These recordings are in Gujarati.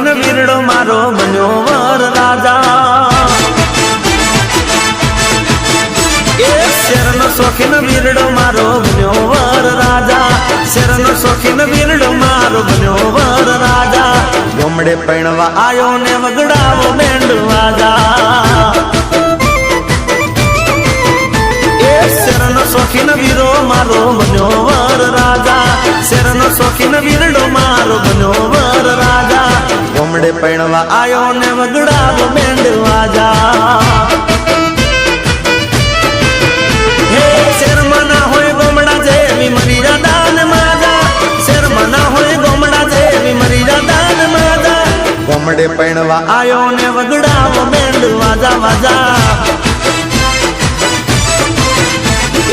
શોખીન વીરડો મારો બન્યો વર રાજા એ શેરનો શોખીન વીરડો મારો બન્યો વર રાજા શેરનો શોખીન વીરડો મારો બન્યો વર રાજા ગોમડે પૈણવા આયો ને વગડાવો બેન્ડ વાજા એ શેરનો શોખીન વીરો મારો બન્યો વર રાજા શેરનો શોખીન વીરડો મારો બન્યો વર રાજા ગોમડે પૈણવા આયો ને વગડાવો બેન્ડ વાજા ગોમડે પૈણવા આયો ને વગડાવો બેન્ડ વાજા વાજા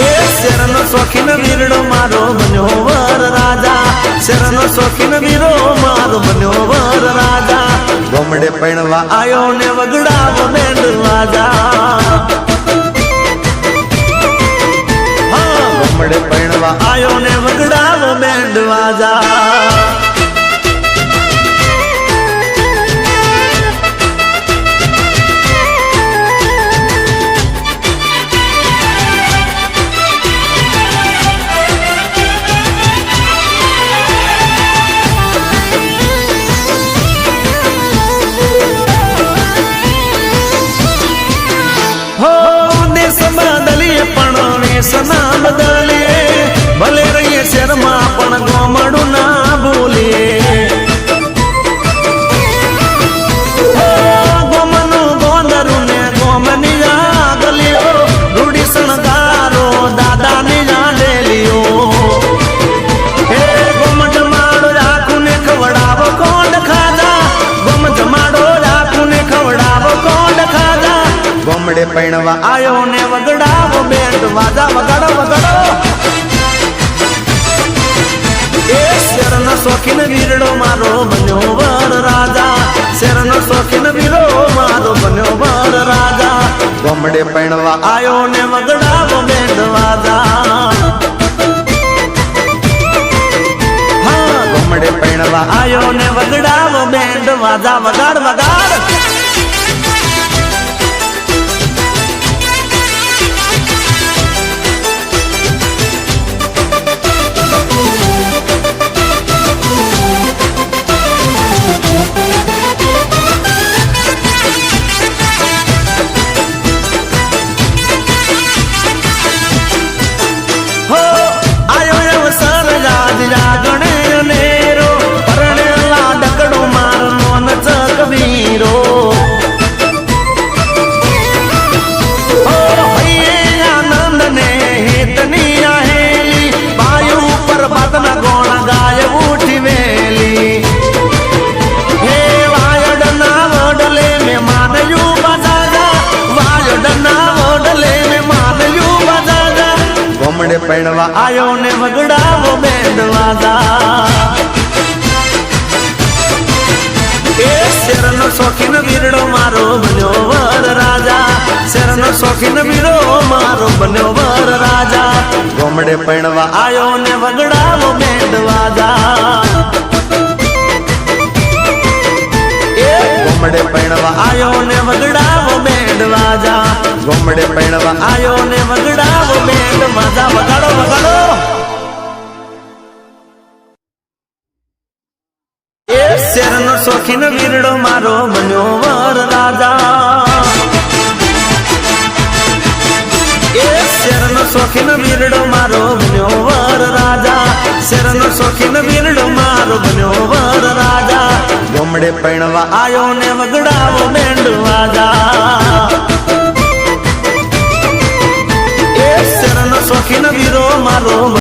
એ શેરનો શોખીન વીરડો મારો બન્યો વર રાજા શેરનો શોખીન વીરો મારો બન્યો વર રાજા ગોમડે પૈણવા આયો ને વગડાવો બેન્ડ વાજા ગોમડે પૈણવા આયો ને વગડાવો બેન્ડ વાજા સના બદલે ભલે રહીએ શેરમાં પણ ગોમડું ના ભૂલીએ ગોમનું ગોંદરું ને ગોમની આગલીઓ રૂડી શણગારો દાદાની લેલીઓ હે ગોમ જમાડો રાખું ને ખવડાવો કોંડ ખાધા ગોમ જમાડો રાખું ને ખવડાવો કોંડ ખાધા ગોમડે પૈણવા આયો ને વગડાવો બેન્ડ વાજા વગાડો વગાડો એ શેરનો શોખીન વીરડો મારો બન્યો વર રાજા શેરનો શોખીન વીરો મારો બન્યો વર રાજા ગોમડે પૈણવા આયો ને વગડાવો બેન્ડ વાજા હા ગોમડે પૈણવા આયો ને વગડાવો બેન્ડ વાજા વગાડ વગાડ ગોમડે પૈણવા આયો ને વગડાવો બેન્ડ વાજા એ શેરનો શોખીન વીરડો મારો બન્યો વર રાજા શેરનો શોખીન વીરો મારો બન્યો વર રાજા ગોમડે પૈણવા આયો ને વગડાવો બેન્ડ વાજા એ ગોમડે પૈણવા આયો ને વગડાવો બેન્ડ વાજા ગોમડે પૈણવા આયો ને વગડાવો બેન્ડ વાજા વગાડો વગાડો એ શેરનો શોખીન વીરડો મારો બન્યો વર રાજા એ શેરનો શોખીન વીરડો મારો બન્યો વર રાજા શેરનો શોખીન વીરડો મારો બન્યો વર રાજા ગોમડે પૈણવા આયો ને વગડાવો બેન્ડ વાજા શોખીન વીરો મારો